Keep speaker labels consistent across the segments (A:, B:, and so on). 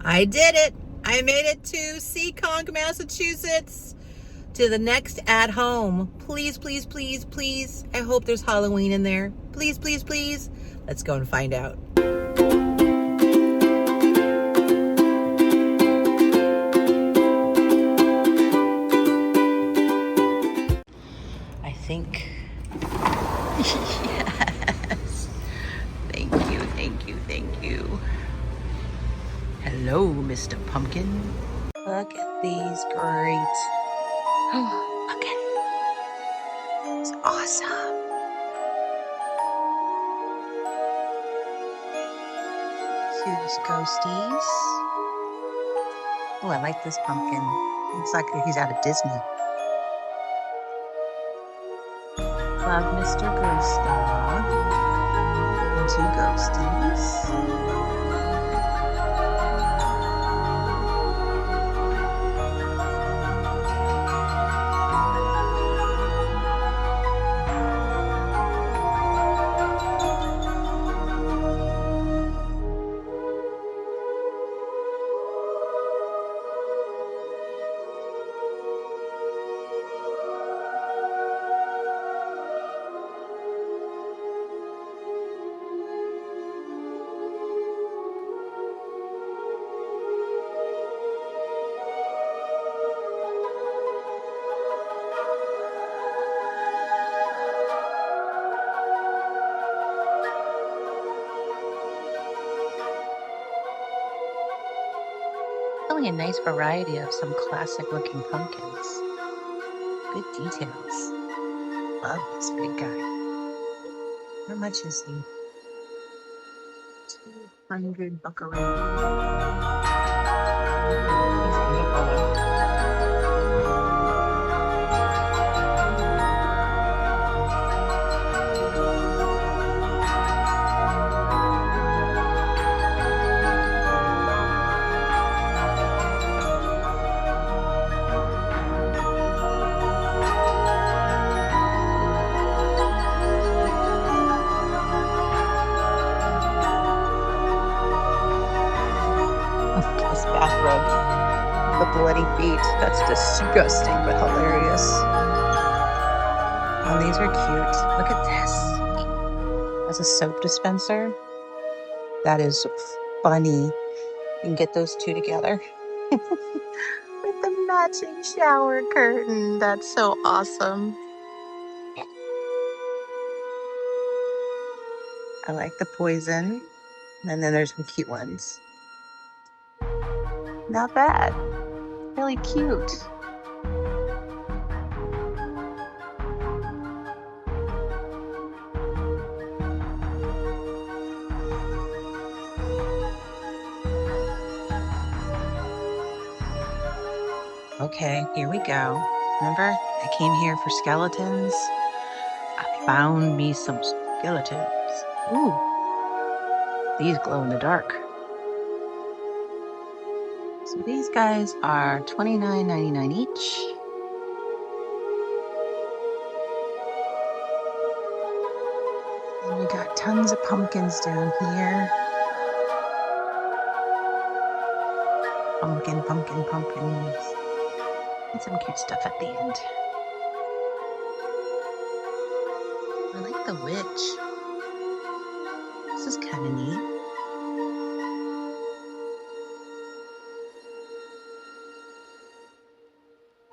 A: I did it. I made it to Seekonk, Massachusetts, to the next at home. Please, please, please, please. I hope there's Halloween in there. Please, please, please. Let's go and find out. I think. Yes. Thank you, thank you, thank you. Hello, Mr. Pumpkin. Look at these great. Oh, look at it. It's awesome. Cutest ghosties. Oh, I like this pumpkin. Looks like he's out of Disney. Love Mr. Ghost Dog. And two ghosties. Really a nice variety of some classic looking pumpkins. Good details. Love this big guy. How much is he? 200 buckaroo. He's beautiful. This bathrobe, the bloody feet. That's disgusting, but hilarious. Oh, these are cute. Look at this. As a soap dispenser. That is funny. You can get those two together. With the matching shower curtain. That's so awesome. I like the poison. And then there's some cute ones. Not bad. Really cute. Okay, here we go. Remember, I came here for skeletons. I found me some skeletons. Ooh, these glow in the dark. So these guys are $29.99 each. And we got tons of pumpkins down here. Pumpkin, pumpkin, pumpkins. And some cute stuff at the end. I like the witch. This is kind of neat.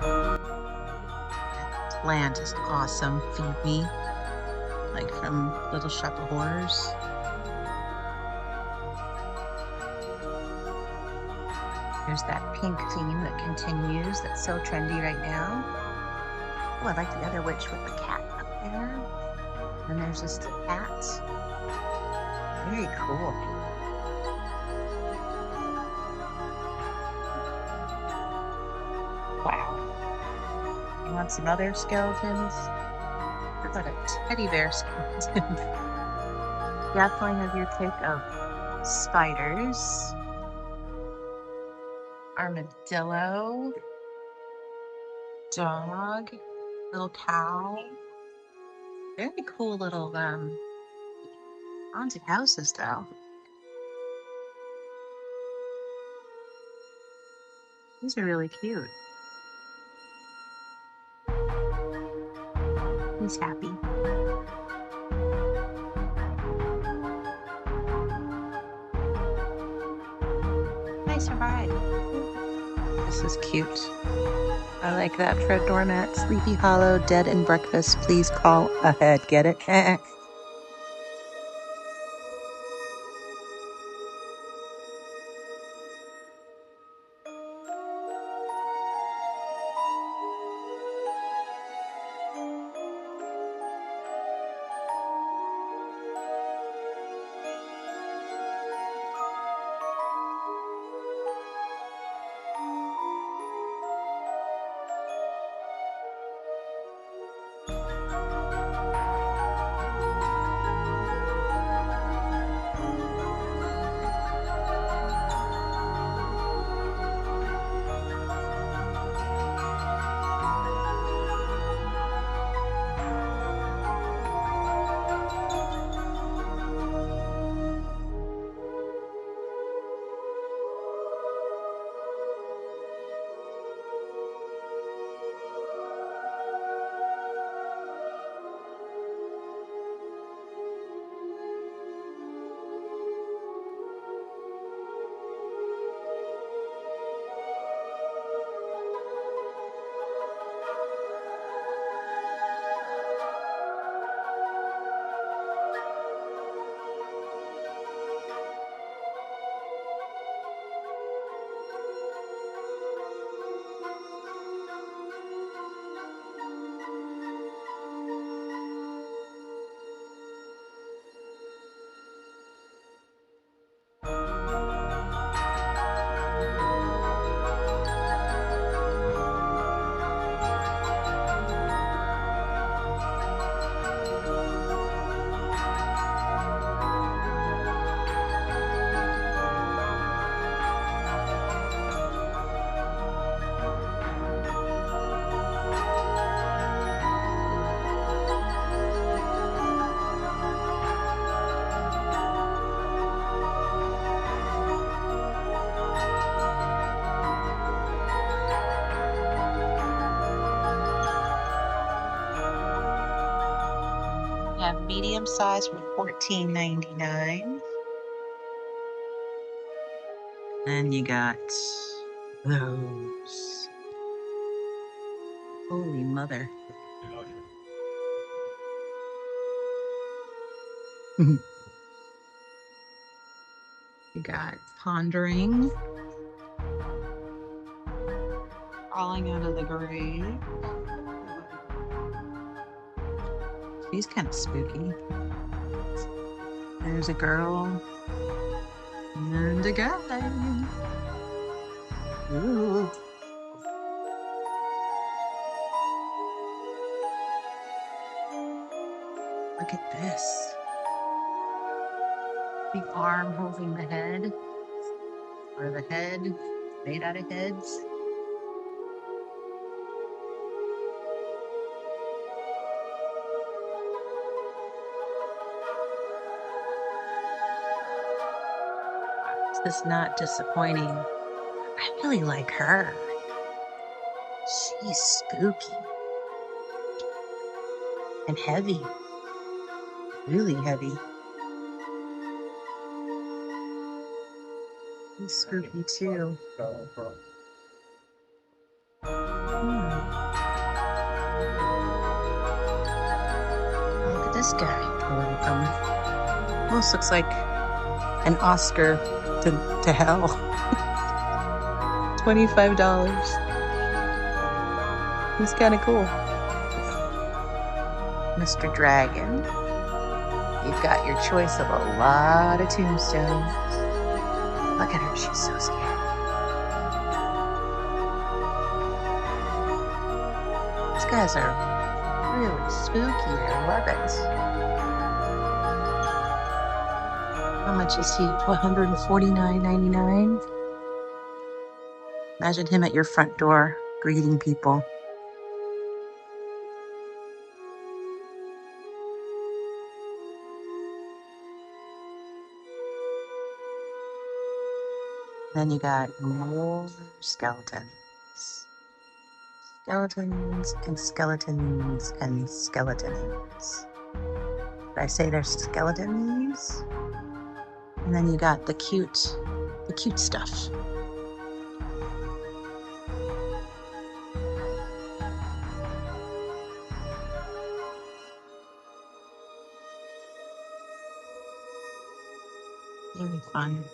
A: That plant is awesome. Feed me. Like from Little Shop of Horrors. There's that pink theme that continues. That's so trendy right now. Oh, I like the other witch with the cat up there. And there's just a cat. Very cool. Wow. You want some other skeletons? How about a teddy bear skeleton? Definitely have your pick of spiders. Armadillo. Dog. Little cow. Very cool little haunted houses though. These are really cute. He's happy. Nice ride. This is cute. I like that for a doormat. Sleepy Hollow, dead and breakfast. Please call ahead. Get it? Have medium size for $14.99. Then you got those. Holy mother. You got pondering, crawling out of the grave. She's kind of spooky. There's a girl and a guy. Ooh. Look at this. The arm holding the head, or the head made out of heads. This is not disappointing. I really like her. She's spooky and heavy, really heavy. He's spooky too. Look at this guy. Almost looks like an Oscar to hell. $25. He's kind of cool. Mr. Dragon. You've got your choice of a lot of tombstones. Look at her, she's so scared. These guys are really spooky. I love it. How much is he? $149.99. Imagine him at your front door greeting people. Then you got more skeletons. Skeletons and skeletons and skeletons. Did I say there's skeletons? And then you got the cute stuff. Really fun.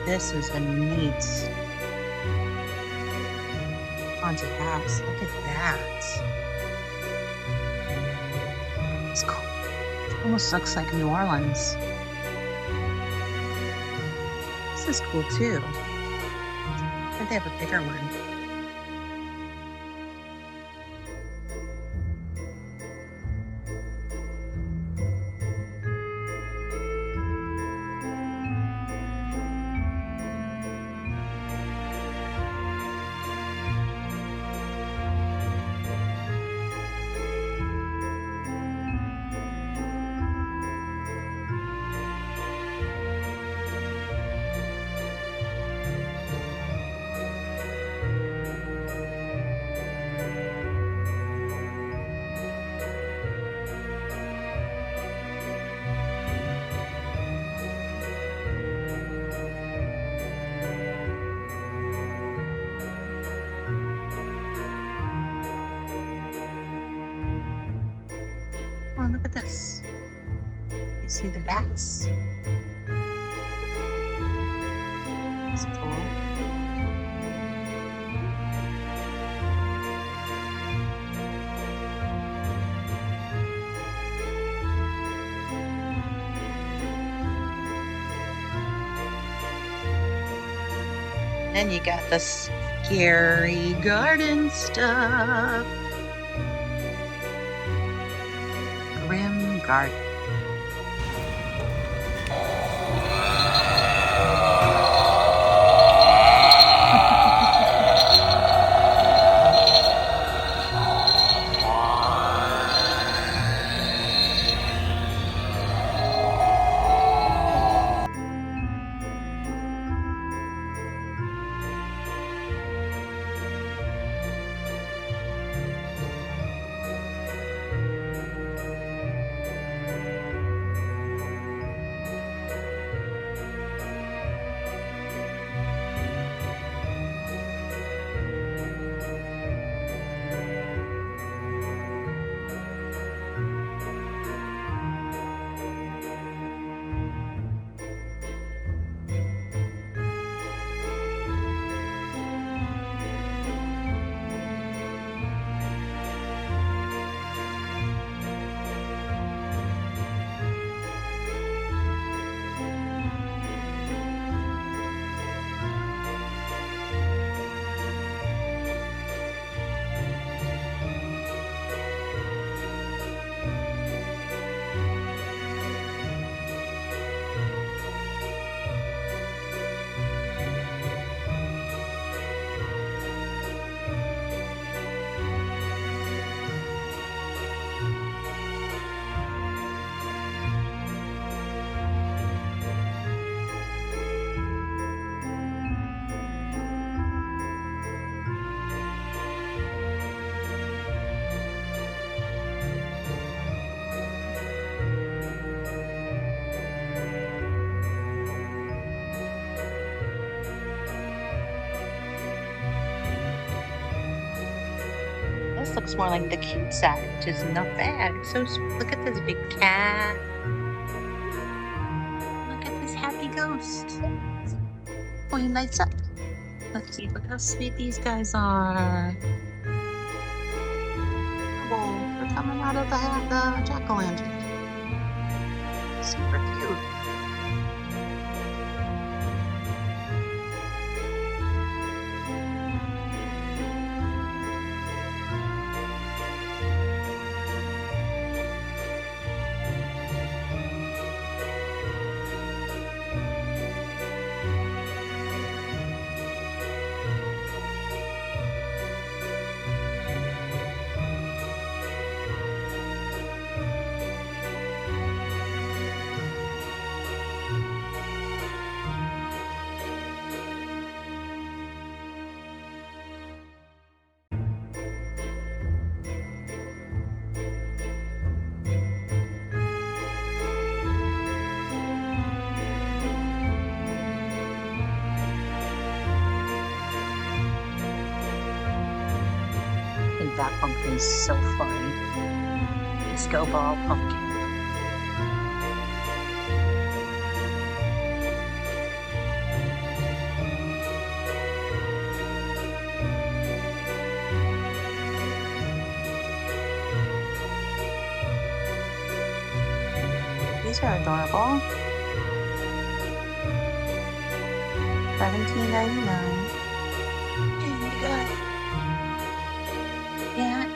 A: This is a neat haunted house. Look at that. It's cool. It almost looks like New Orleans. This is cool too. I think they have a bigger one. Oh, look at this. You see the bats? It's cool. Then you got the scary garden stuff. Grim garden. This looks more like the cute side, which is not bad. So look at this big cat. Look at this happy ghost. Oh, he lights up. Let's see, look how sweet these guys are. Oh, they're coming out of the jack-o'-lantern. Super cute. think that pumpkin's so funny. Disco ball pumpkin. These are adorable. $17.99. And you got that.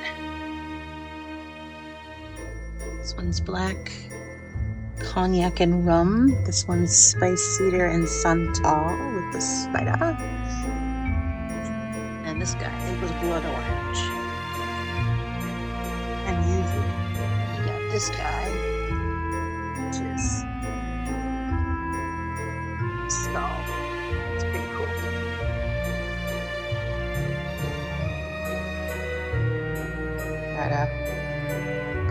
A: This one's black cognac and rum. This one's spice cedar and santal with the spider. And this guy, it was blood orange. And usually you got this guy, which is skull. It's pretty cool. Got a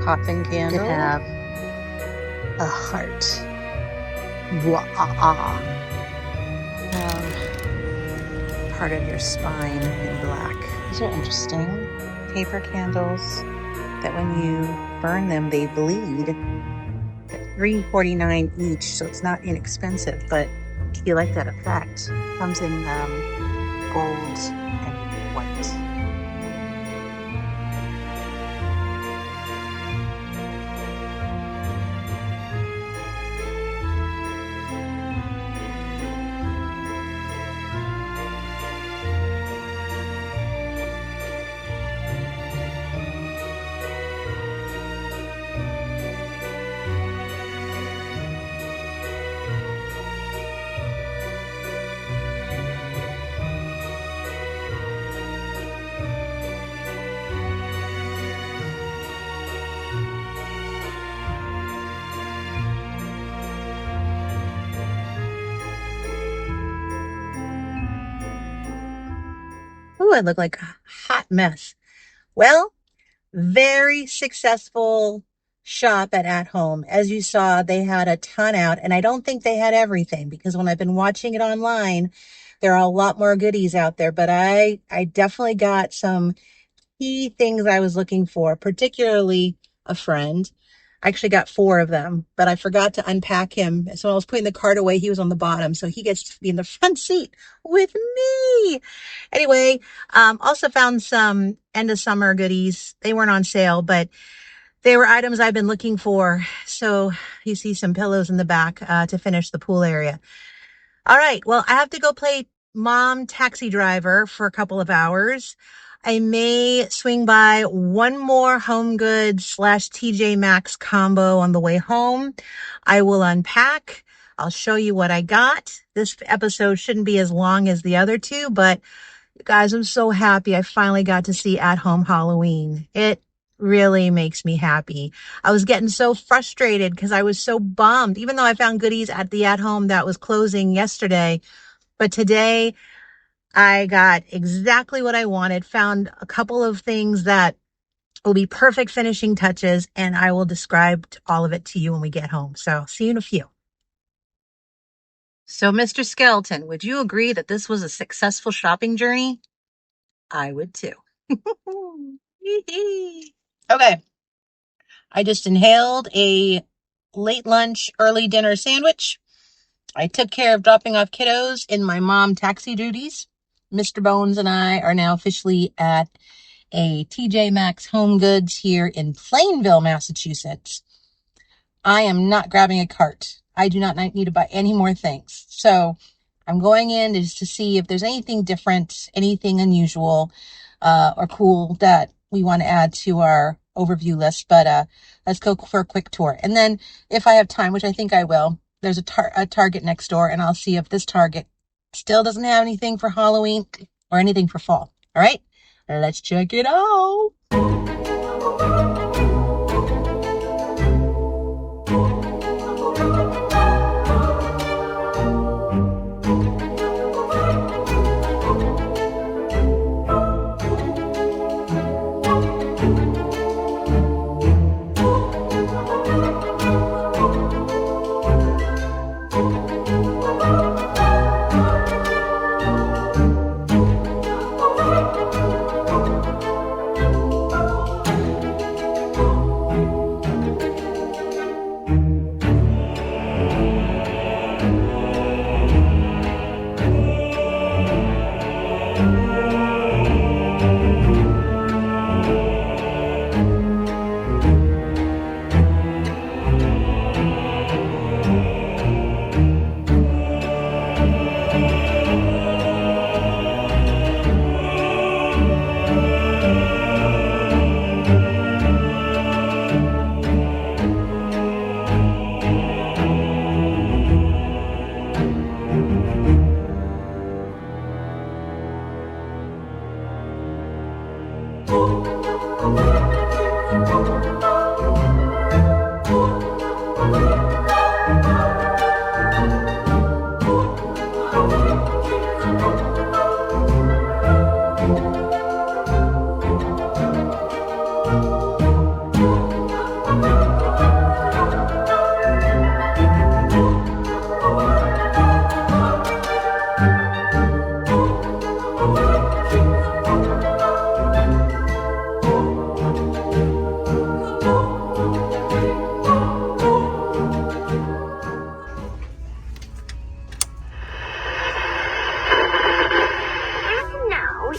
A: coffin candle. Could have a heart. Part of your spine in black. These are interesting. Paper candles that when you burn them, they bleed. $3.49 each, so it's not inexpensive, but if you like that effect, comes in gold and white. Ooh, I look like a hot mess. Well, very successful shop at home. As you saw, they had a ton out, and I don't think they had everything because when I've been watching it online, there are a lot more goodies out there, but I definitely got some key things I was looking for, particularly a friend. I actually got 4 of them, but I forgot to unpack him. So when I was putting the cart away, he was on the bottom. So he gets to be in the front seat with me. Anyway, also found some end of summer goodies. They weren't on sale, but they were items I've been looking for. So you see some pillows in the back to finish the pool area. All right. Well, I have to go play mom taxi driver for a couple of hours. I may swing by one more HomeGoods / TJ Maxx combo on the way home. I will unpack. I'll show you what I got. This episode shouldn't be as long as the other 2, but you guys, I'm so happy I finally got to see At Home Halloween. It really makes me happy. I was getting so frustrated because I was so bummed, even though I found goodies at the At Home that was closing yesterday. But today, I got exactly what I wanted, found a couple of things that will be perfect finishing touches, and I will describe all of it to you when we get home. So see you in a few. So, Mr. Skeleton, would you agree that this was a successful shopping journey? I would too. Okay. I just inhaled a late lunch, early dinner sandwich. I took care of dropping off kiddos in my mom taxi duties. Mr. Bones and I are now officially at a TJ Maxx HomeGoods here in Plainville, Massachusetts. I am not grabbing a cart. I do not need to buy any more things. So I'm going in just to see if there's anything different, anything unusual or cool that we want to add to our overview list. But let's go for a quick tour. And then if I have time, which I think I will, there's a Target next door, and I'll see if this Target still doesn't have anything for Halloween or anything for fall. All right, let's check it out.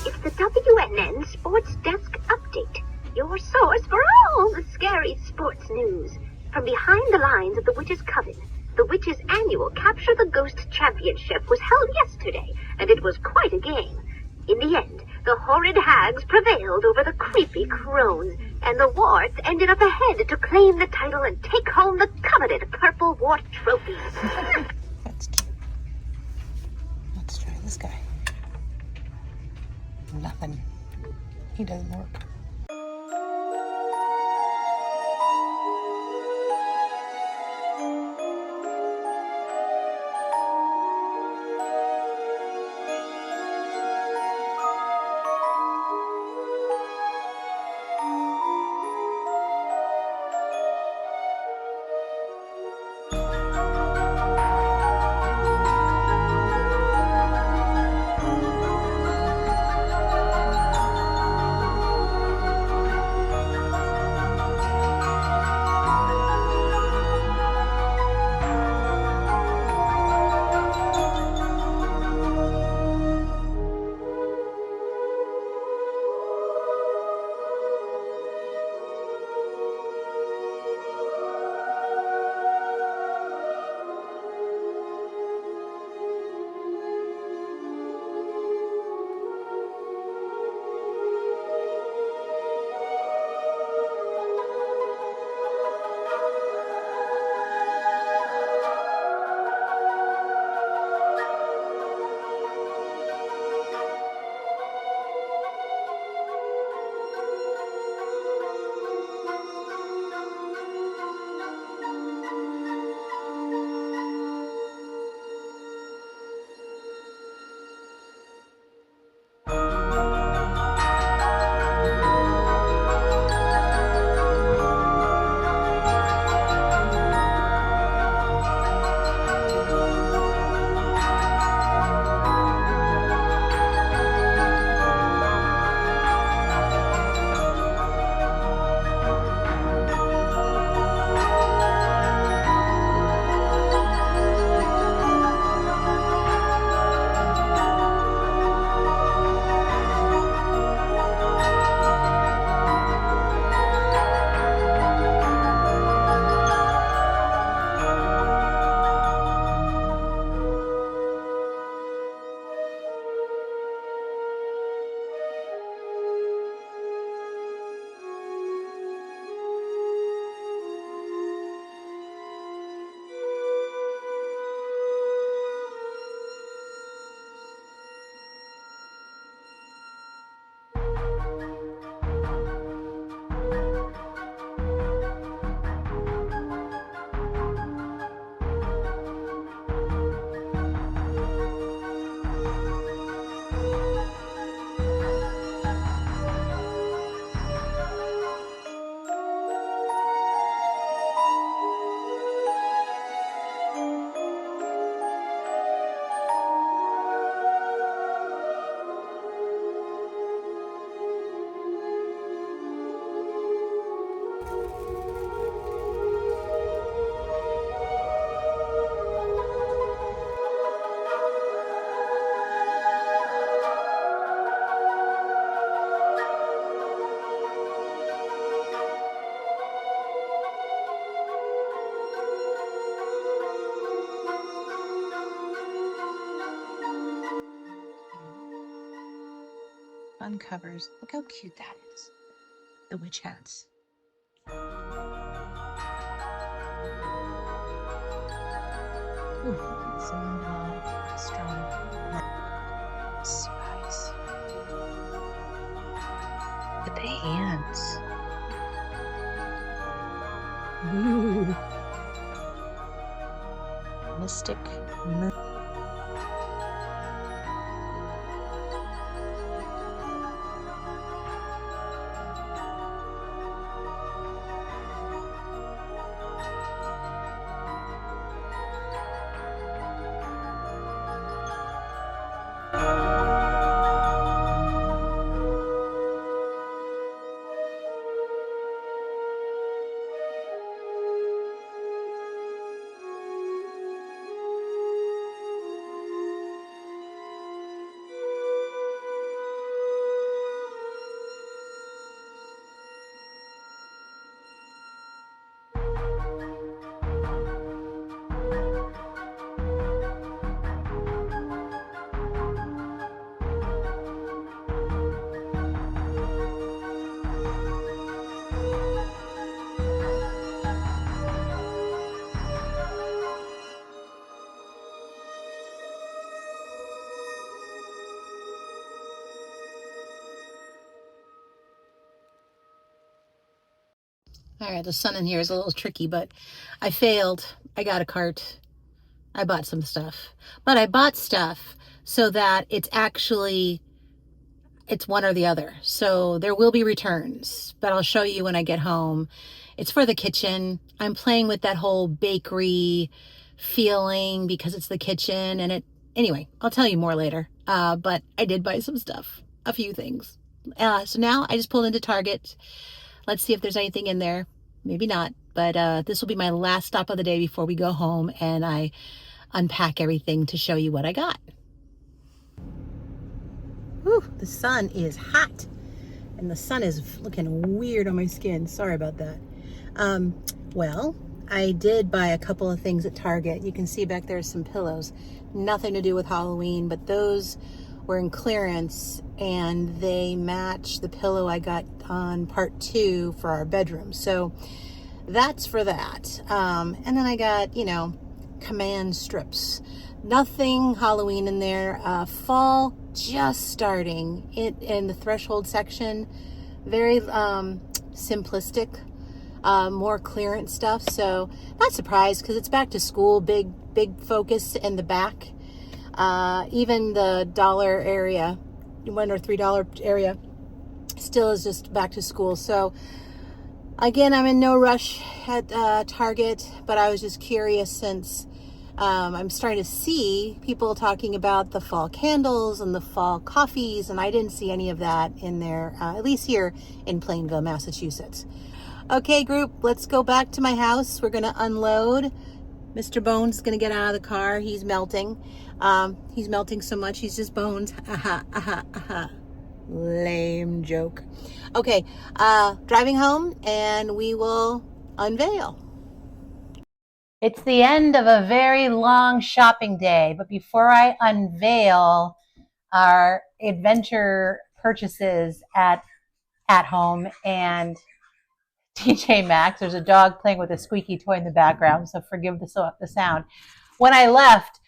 B: It's the WNN Sports Desk Update, your source for all the scary sports news. From behind the lines of the Witches' Coven, the Witches' annual Capture the Ghost Championship was held yesterday, and it was quite a game. In the end, the horrid hags prevailed over the creepy crones, and the warts ended up ahead to claim the title and take home the coveted purple wart trophy.
A: That's cute. Let's try this guy. Nothing. He doesn't work. Fun covers. Look how cute that is. The witch hats. Ooh, some strong spice. With the hands. Ooh. Mystic Moon. All right, the sun in here is a little tricky, but I failed. I got a cart. I bought some stuff. But I bought stuff so that it's one or the other. So there will be returns, but I'll show you when I get home. It's for the kitchen. I'm playing with that whole bakery feeling because it's the kitchen anyway, I'll tell you more later. But I did buy some stuff, a few things. So now I just pulled into Target. Let's see if there's anything in there. Maybe not, but this will be my last stop of the day before we go home and I unpack everything to show you what I got. Whew, the sun is hot and the sun is looking weird on my skin. Sorry about that. Well, I did buy a couple of things at Target. You can see back there some pillows. Nothing to do with Halloween, but those were in clearance and they match the pillow I got on part 2 for our bedroom. So that's for that. And then I got, command strips. Nothing Halloween in there. Fall just starting in the threshold section. Very simplistic, more clearance stuff. So not surprised because it's back to school. Big focus in the back. Even the dollar area, $1 or $3 area, still is just back to school. So again, I'm in no rush at Target, but I was just curious since I'm starting to see people talking about the fall candles and the fall coffees, and I didn't see any of that in there, at least here in Plainville, Massachusetts. Okay, group, let's go back to my house. We're going to unload. Mr. Bones is going to get out of the car. He's melting. He's melting so much, he's just bones. Aha, aha, aha. Lame joke. Okay, driving home and we will unveil. It's the end of a very long shopping day, but before I unveil our adventure purchases at home and TJ Maxx, there's a dog playing with a squeaky toy in the background, so forgive the sound. When I left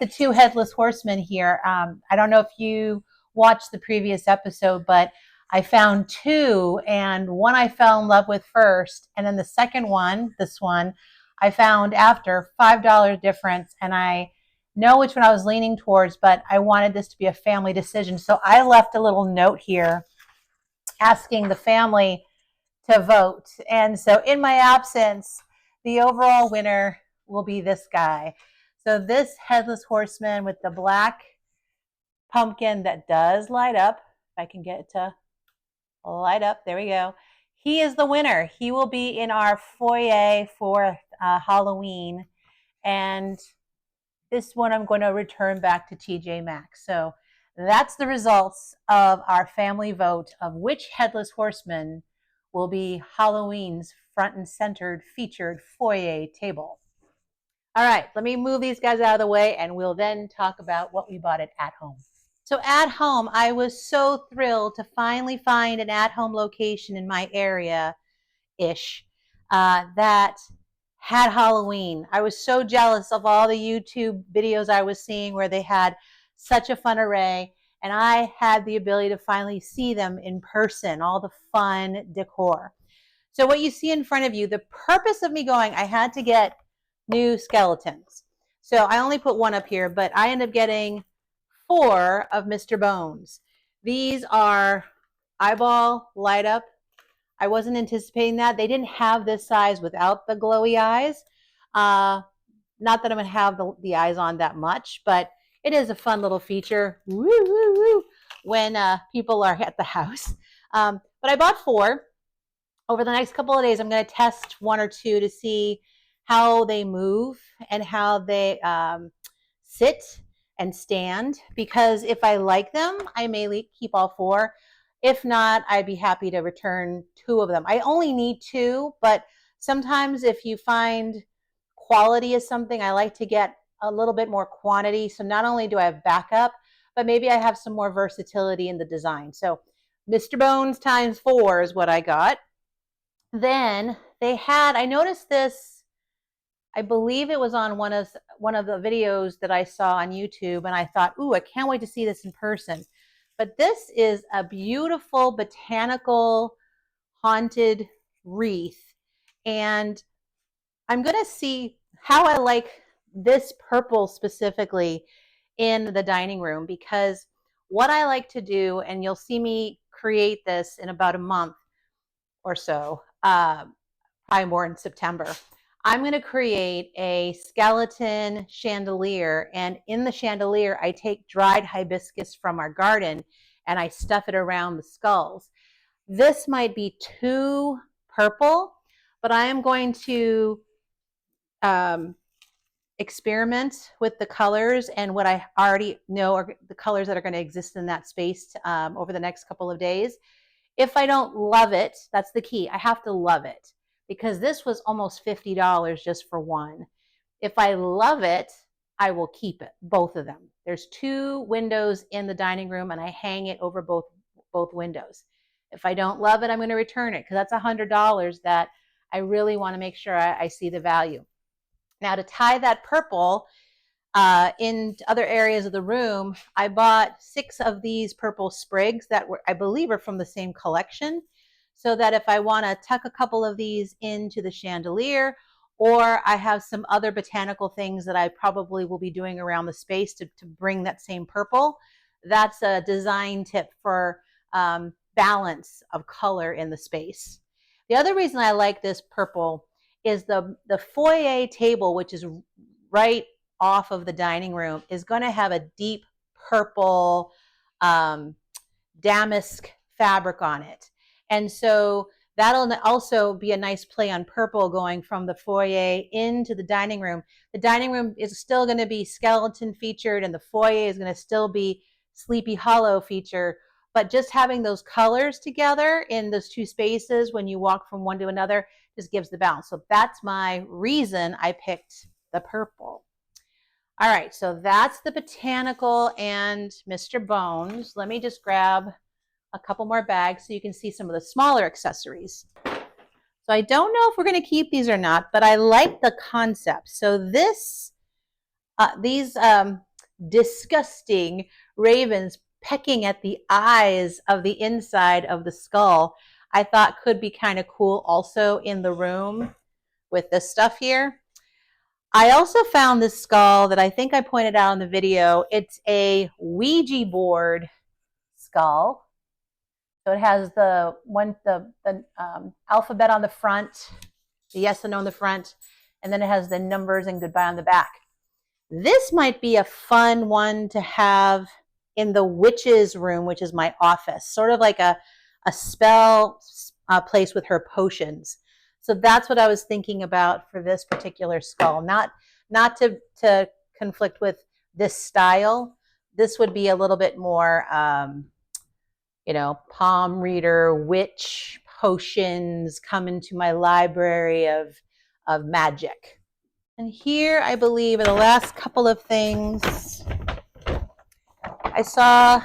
A: the 2 headless horsemen here. I don't know if you watched the previous episode, but I found 2, and one I fell in love with first, and then the second one, this one, I found after. $5 difference, and I know which one I was leaning towards, but I wanted this to be a family decision. So I left a little note here asking the family to vote. And so in my absence, the overall winner will be this guy. So this headless horseman with the black pumpkin that does light up, if I can get it to light up, there we go. He is the winner. He will be in our foyer for Halloween. And this one I'm going to return back to TJ Maxx. So that's the results of our family vote of which headless horseman will be Halloween's front and centered featured foyer table. All right, let me move these guys out of the way and we'll then talk about what we bought at home. So at home, I was so thrilled to finally find an at-home location in my area-ish that had Halloween. I was so jealous of all the YouTube videos I was seeing where they had such a fun array.
C: and I had the ability to finally see them in person, all the fun decor. So what you see in front of you, the purpose of me going, I had to get new skeletons. So I only put one up here, but I ended up getting 4 of Mr. Bones. These are eyeball light up. I wasn't anticipating that. They didn't have this size without the glowy eyes. Not that I'm going to have the eyes on that much, but it is a fun little feature. Woo, woo, woo, when people are at the house. But I bought 4. Over the next couple of days, I'm going to test 1 or 2 to see how they move and how they sit and stand. Because if I like them, I may keep all 4. If not, I'd be happy to return 2 of them. I only need 2, but sometimes if you find quality is something, I like to get a little bit more quantity. So not only do I have backup, but maybe I have some more versatility in the design. So Mr. Bones times 4 is what I got. Then they had, I noticed this, I believe it was on one of the videos that I saw on YouTube, and I thought, ooh, I can't wait to see this in person. But this is a beautiful botanical haunted wreath, and I'm going to see how I like this purple specifically in the dining room, because what I like to do, and you'll see me create this in about a month or so, probably more in September. I'm going to create a skeleton chandelier, and in the chandelier, I take dried hibiscus from our garden and I stuff it around the skulls. This might be too purple, but I am going to experiment with the colors and what I already know are the colors that are going to exist in that space over the next couple of days. If I don't love it, that's the key. I have to love it, because this was almost $50 just for one. If I love it, I will keep it, both of them. There's 2 windows in the dining room, and I hang it over both windows. If I don't love it, I'm going to return it, because that's $100 that I really want to make sure I see the value. Now, to tie that purple in other areas of the room, I bought 6 of these purple sprigs that were, I believe, are from the same collection, so that if I want to tuck a couple of these into the chandelier, or I have some other botanical things that I probably will be doing around the space to bring that same purple, that's a design tip for balance of color in the space. The other reason I like this purple is the foyer table, which is right off of the dining room, is going to have a deep purple damask fabric on it. And so that'll also be a nice play on purple going from the foyer into the dining room. The dining room is still going to be skeleton featured, and the foyer is going to still be Sleepy Hollow feature. But just having those colors together in those 2 spaces when you walk from one to another just gives the balance. So that's my reason I picked the purple. All right, so that's the botanical and Mr. Bones. Let me just grab a couple more bags so you can see some of the smaller accessories. So I don't know if we're going to keep these or not, but I like the concept. So these disgusting ravens pecking at the eyes of the inside of the skull, I thought could be kind of cool also in the room with this stuff here. I also found this skull that I think I pointed out in the video. It's a Ouija board skull. So it has the alphabet on the front, the yes and no on the front, and then it has the numbers and goodbye on the back. This might be a fun one to have in the witch's room, which is my office, sort of like a spell place with her potions. So that's what I was thinking about for this particular skull. Not to conflict with this style. This would be a little bit more, palm reader, witch, potions, come into my library of magic. And here, I believe, are the last couple of things. I saw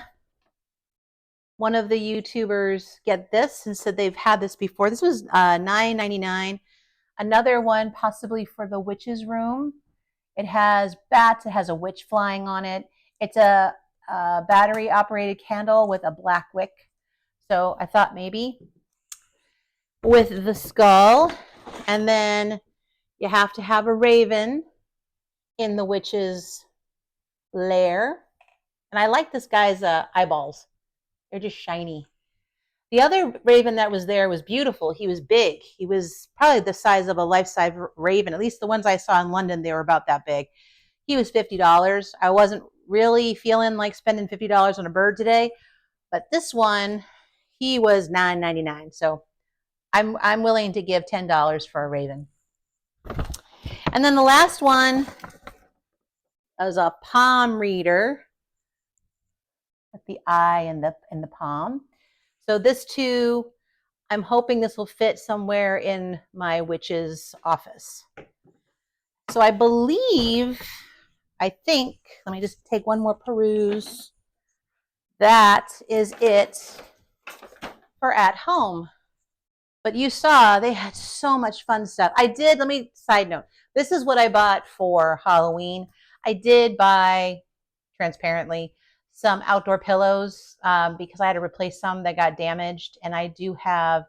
C: one of the YouTubers get this and said they've had this before. This was $9.99. Another one possibly for the witch's room. It has bats. It has a witch flying on it. It's a a battery operated candle with a black wick. So I thought maybe with the skull, and then you have to have a raven in the witch's lair. And I like this guy's eyeballs. They're just shiny. The other raven that was there was beautiful. He was big. He was probably the size of a life-size raven. At least the ones I saw in London, they were about that big. He was $50. I wasn't really feeling like spending $50 on a bird today, but this one, he was $9.99. So I'm willing to give $10 for a raven. And then the last one is a palm reader with the eye and the palm. So this too, I'm hoping this will fit somewhere in my witch's office. So I think, let me just take one more peruse. That is it for at home. But you saw they had so much fun stuff. Side note, this is what I bought for Halloween. I did buy, transparently, some outdoor pillows because I had to replace some that got damaged. And I do have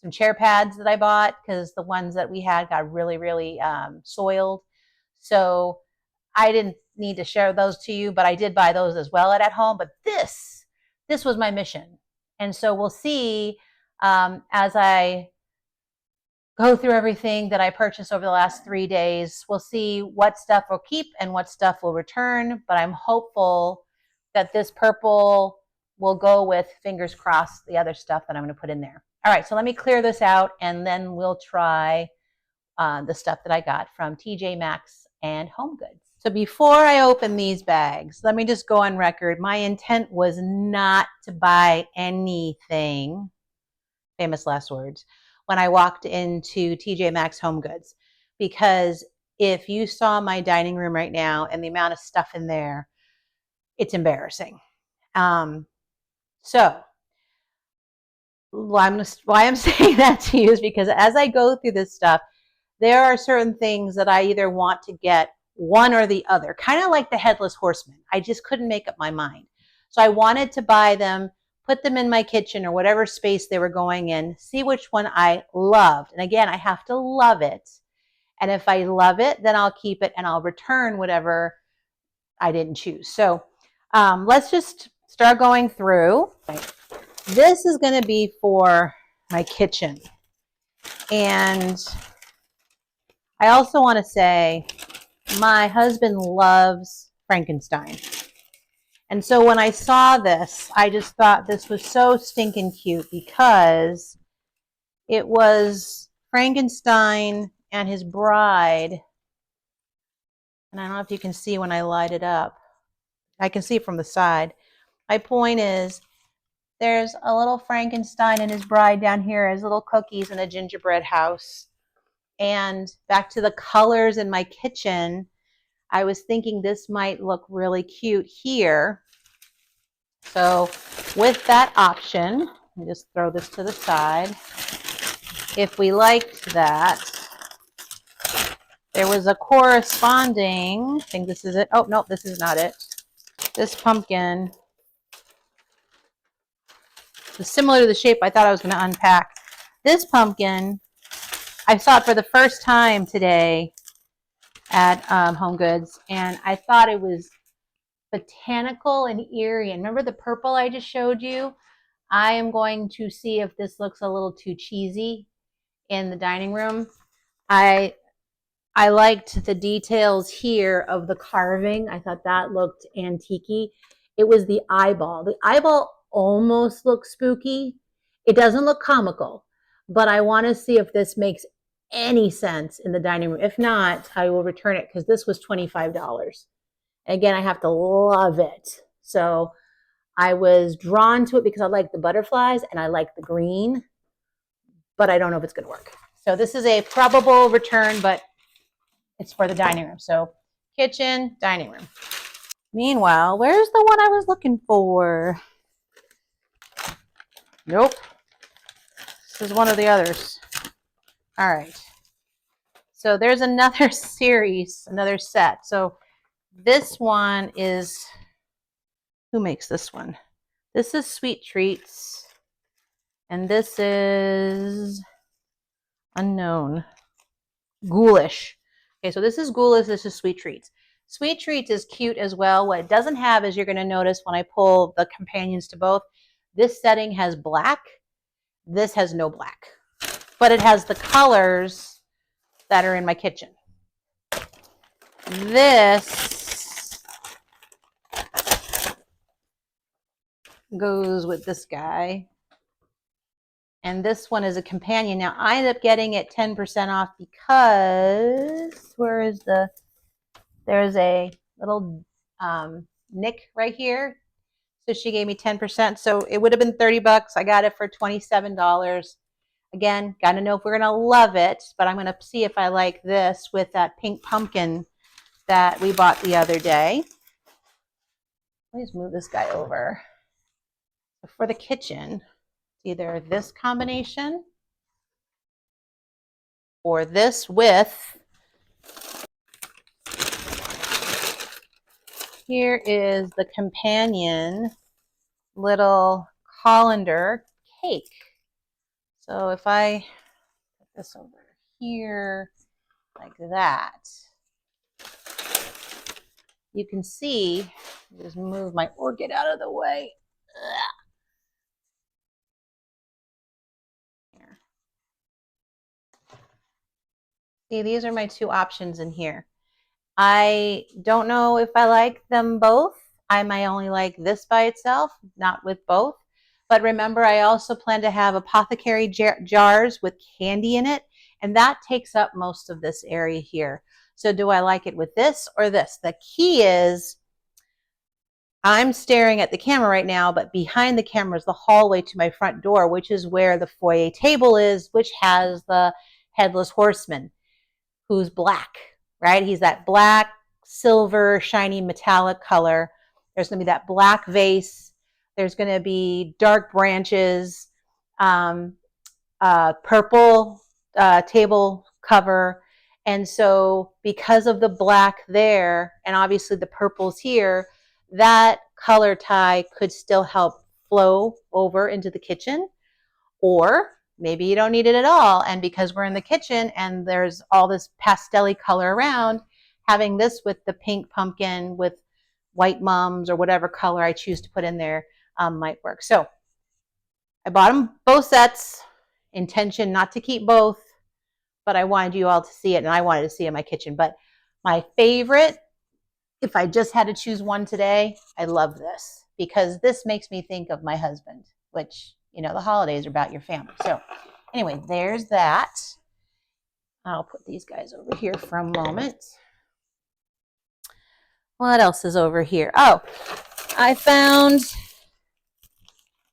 C: some chair pads that I bought because the ones that we had got really, really soiled. So I didn't need to share those to you, but I did buy those as well at home. But this was my mission. And so we'll see as I go through everything that I purchased over the last 3 days. We'll see what stuff we'll keep and what stuff we'll return. But I'm hopeful that this purple will go with, fingers crossed, the other stuff that I'm going to put in there. All right, so let me clear this out, and then we'll try the stuff that I got from TJ Maxx and HomeGoods. So before I open these bags, let me just go on record. My intent was not to buy anything, famous last words, when I walked into TJ Maxx HomeGoods, because if you saw my dining room right now and the amount of stuff in there, it's embarrassing. So why I'm saying that to you is because as I go through this stuff, there are certain things that I either want to get one or the other, kind of like the Headless Horseman. I just couldn't make up my mind. So I wanted to buy them, put them in my kitchen or whatever space they were going in, see which one I loved. And again, I have to love it. And if I love it, then I'll keep it and I'll return whatever I didn't choose. So let's just start going through. This is going to be for my kitchen. And I also want to say my husband loves Frankenstein. And so when I saw this, I just thought this was so stinking cute because it was Frankenstein and his bride. And I don't know if you can see when I light it up. I can see from the side. My point is, there's a little Frankenstein and his bride down here as little cookies in a gingerbread house. And back to the colors in my kitchen, I was thinking this might look really cute here. So with that option, let me just throw this to the side. If we liked that, there was a corresponding, I think this is it. Oh, no, this is not it. This pumpkin is similar to the shape I thought I was going to unpack. This pumpkin, I saw it for the first time today at HomeGoods, and I thought it was botanical and eerie. And remember the purple I just showed you? I am going to see if this looks a little too cheesy in the dining room. I liked the details here of the carving. I thought that looked antique-y. It was the eyeball. The eyeball almost looks spooky. It doesn't look comical, but I want to see if this makes any sense in the dining room. If not, I will return it because this was $25. Again, I have to love it. So I was drawn to it because I like the butterflies and I like the green, but I don't know if it's going to work. So this is a probable return, but it's for the dining room. So kitchen, dining room. Meanwhile, where's the one I was looking for? Nope. This is one of the others. All right. So there's another series, another set. So this one is who makes this one? This is Sweet Treats, and this is unknown. Ghoulish. Okay, so this is Ghoulish, this is Sweet Treats. Sweet Treats is cute as well. What it doesn't have is, you're going to notice when I pull the companions to both, this setting has black. This has no black, but it has the colors that are in my kitchen. This goes with this guy. And this one is a companion. Now, I ended up getting it 10% off because, there's a little nick right here. So she gave me 10%. So it would have been 30 bucks. I got it for $27. Again, got to know if we're going to love it, but I'm going to see if I like this with that pink pumpkin that we bought the other day. Let me just move this guy over. For the kitchen, either this combination or this with, here is the companion little colander cake. So if I put this over here like that, you can see, just move my orchid out of the way. Here. See, these are my two options in here. I don't know if I like them both. I might only like this by itself, not with both. But remember, I also plan to have apothecary jars with candy in it, and that takes up most of this area here. So do I like it with this or this? The key is, I'm staring at the camera right now, but behind the camera is the hallway to my front door, which is where the foyer table is, which has the headless horseman, who's black, right? He's that black, silver, shiny, metallic color. There's going to be that black vase. There's going to be dark branches, purple table cover. And so because of the black there, and obviously the purples here, that color tie could still help flow over into the kitchen. Or maybe you don't need it at all. And because we're in the kitchen and there's all this pastel-y color around, having this with the pink pumpkin with white mums or whatever color I choose to put in there might work. So I bought them both sets, intention not to keep both, but I wanted you all to see it, and I wanted to see it in my kitchen. But my favorite, if I just had to choose one today, I love this, because this makes me think of my husband, which, you know, the holidays are about your family. So anyway, there's that. I'll put these guys over here for a moment. What else is over here? Oh, I found,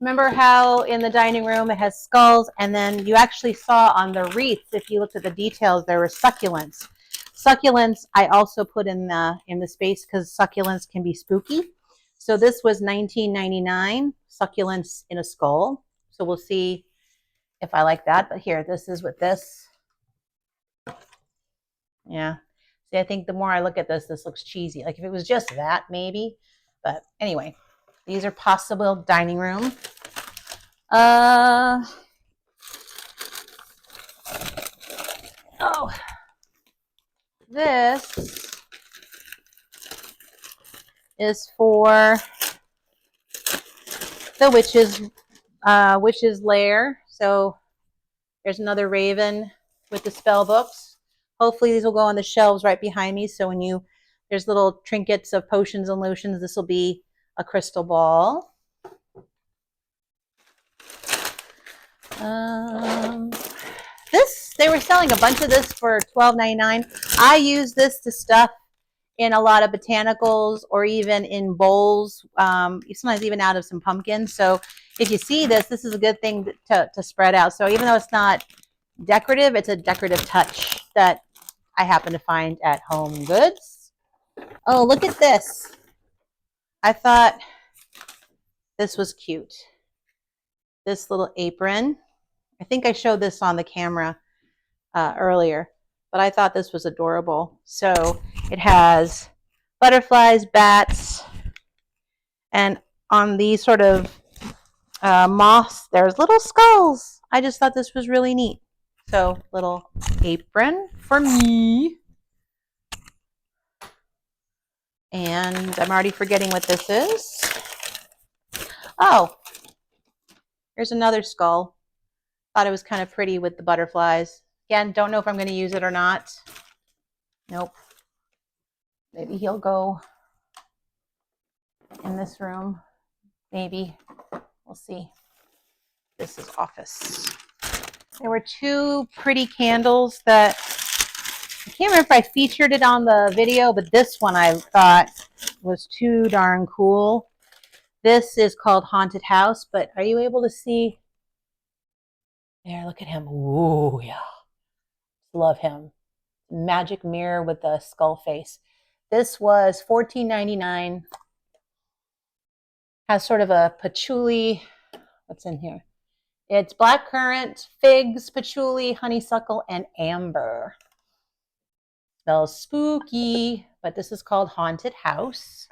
C: remember how in the dining room it has skulls, and then you actually saw on the wreaths, if you looked at the details, there were succulents. Succulents I also put in the space because succulents can be spooky. So this was $19.99, succulents in a skull. So we'll see if I like that. But here, this is with this. Yeah. See, I think the more I look at this, this looks cheesy. Like if it was just that, maybe. But anyway, these are possible dining room. Oh, this is for the witch's lair. So there's another raven with the spell books. Hopefully these will go on the shelves right behind me. So when there's little trinkets of potions and lotions, this will be a crystal ball. They were selling a bunch of this for $12.99. I use this to stuff in a lot of botanicals or even in bowls, sometimes even out of some pumpkins. So if you see this, this is a good thing to spread out. So even though it's not decorative, it's a decorative touch that I happen to find at HomeGoods. Oh, look at this. I thought this was cute. This little apron. I think I showed this on the camera earlier, but I thought this was adorable. So it has butterflies, bats, and on these sort of moss, there's little skulls. I just thought this was really neat. So little apron for me. And I'm already forgetting what this is. Oh, here's another skull. Thought it was kind of pretty with the butterflies. Again, don't know if I'm going to use it or not. Nope. Maybe he'll go in this room. Maybe. We'll see. This is office. There were two pretty candles that I can't remember if I featured it on the video, but this one I thought was too darn cool. This is called Haunted House, but are you able to see? There, look at him. Ooh, yeah. Love him. Magic mirror with the skull face. This was $14.99. Has sort of a patchouli. What's in here? It's blackcurrant, figs, patchouli, honeysuckle, and amber. Smells spooky, but this is called Haunted House.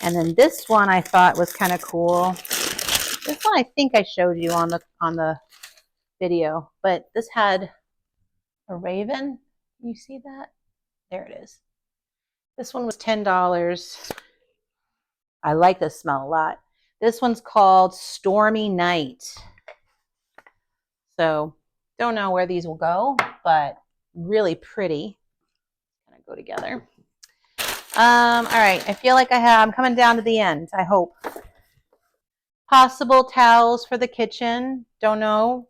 C: And then this one I thought was kind of cool. This one I think I showed you on the video, but this had a raven. You see that? There it is. This one was $10. I like this smell a lot. This one's called Stormy Night. So don't know where these will go, but really pretty. Kind of go together. All right, I feel like I'm coming down to the end, I hope. Possible towels for the kitchen. Don't know.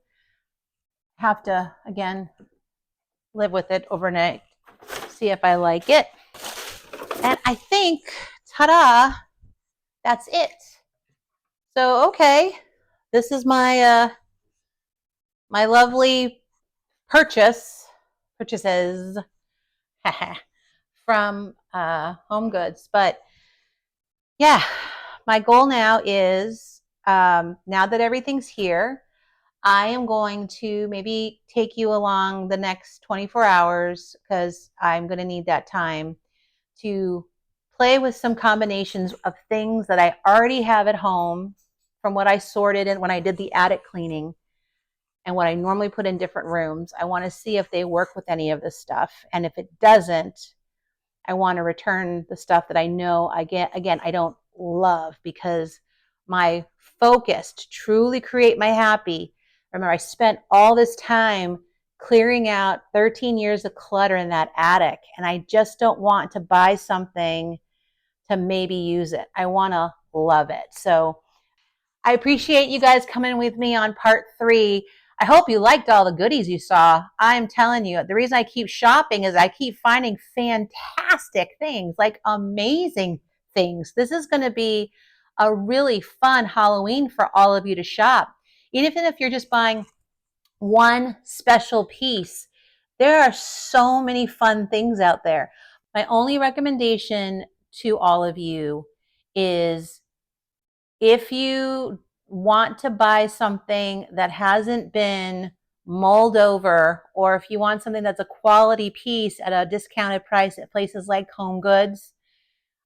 C: Have to, again, live with it overnight. See if I like it. And I think, ta-da, that's it. So, okay, this is my my lovely purchases from HomeGoods. But yeah, my goal now is now that everything's here, I am going to maybe take you along the next 24 hours because I'm going to need that time to play with some combinations of things that I already have at home from what I sorted and when I did the attic cleaning and what I normally put in different rooms. I want to see if they work with any of this stuff. And if it doesn't, I want to return the stuff that I know I don't love, because my focus to truly create my happy. Remember, I spent all this time clearing out 13 years of clutter in that attic, and I just don't want to buy something to maybe use it. I want to love it. So I appreciate you guys coming with me on part 3. I hope you liked all the goodies you saw. I'm telling you, the reason I keep shopping is I keep finding fantastic things, like amazing things. This is going to be a really fun Halloween for all of you to shop. Even if you're just buying one special piece, there are so many fun things out there. My only recommendation to all of you is, if you want to buy something that hasn't been mulled over, or if you want something that's a quality piece at a discounted price at places like HomeGoods,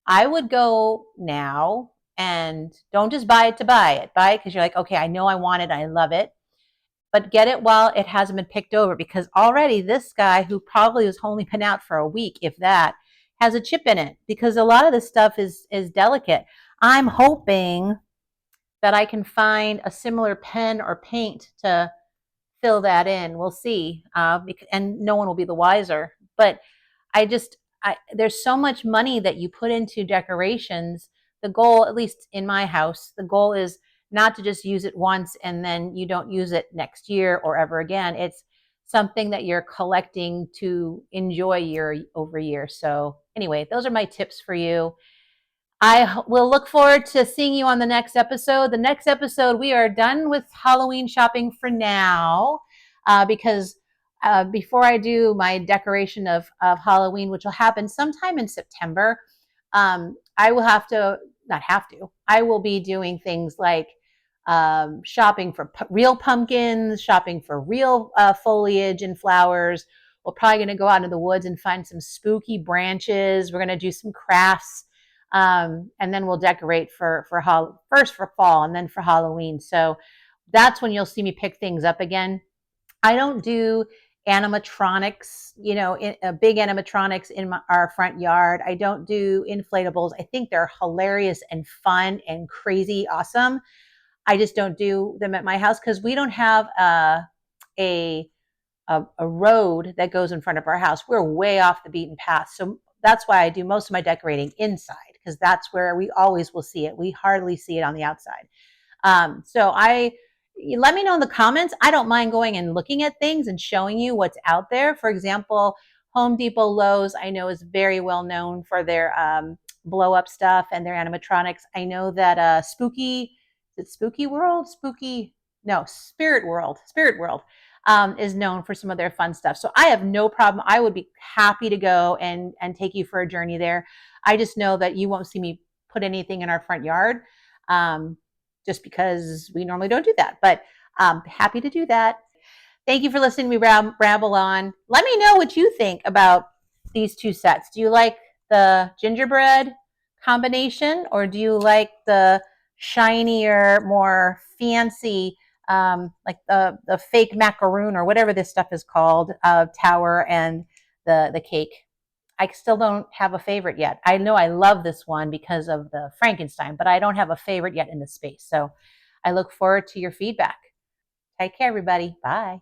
C: I would go now and don't just buy it to buy it. Buy it because you're like, okay, I know I want it, I love it. But get it while it hasn't been picked over, because already this guy, who probably has only been out for a week, if that, has a chip in it, because a lot of this stuff is delicate. I'm hoping that I can find a similar pen or paint to fill that in. We'll see. And no one will be the wiser. But there's so much money that you put into decorations. The goal, at least in my house, the goal is not to just use it once and then you don't use it next year or ever again. It's something that you're collecting to enjoy year over year. So anyway, those are my tips for you. I will look forward to seeing you on the next episode. The next episode, we are done with Halloween shopping for now, because before I do my decoration of Halloween, which will happen sometime in September, I will be doing things like shopping for real pumpkins, shopping for real foliage and flowers. We're probably going to go out into the woods and find some spooky branches. We're going to do some crafts. And then we'll decorate first for fall and then for Halloween. So that's when you'll see me pick things up again. I don't do animatronics, big animatronics in our front yard. I don't do inflatables. I think they're hilarious and fun and crazy awesome. I just don't do them at my house because we don't have a road that goes in front of our house. We're way off the beaten path. So that's why I do most of my decorating inside, because that's where we always will see it. We hardly see it on the outside. Let me know in the comments. I don't mind going and looking at things and showing you what's out there. For example, Home Depot, Lowe's, I know is very well known for their blow up stuff and their animatronics. I know that Spirit World is known for some of their fun stuff. So I have no problem. I would be happy to go and take you for a journey there. I just know that you won't see me put anything in our front yard. Just because we normally don't do that, but happy to do that. Thank you for listening to me ramble on. Let me know what you think about these two sets. Do you like the gingerbread combination, or do you like the shinier, more fancy, like the fake macaroon or whatever this stuff is called, tower and the cake? I still don't have a favorite yet. I know I love this one because of the Frankenstein, but I don't have a favorite yet in the space. So I look forward to your feedback. Take care, everybody. Bye.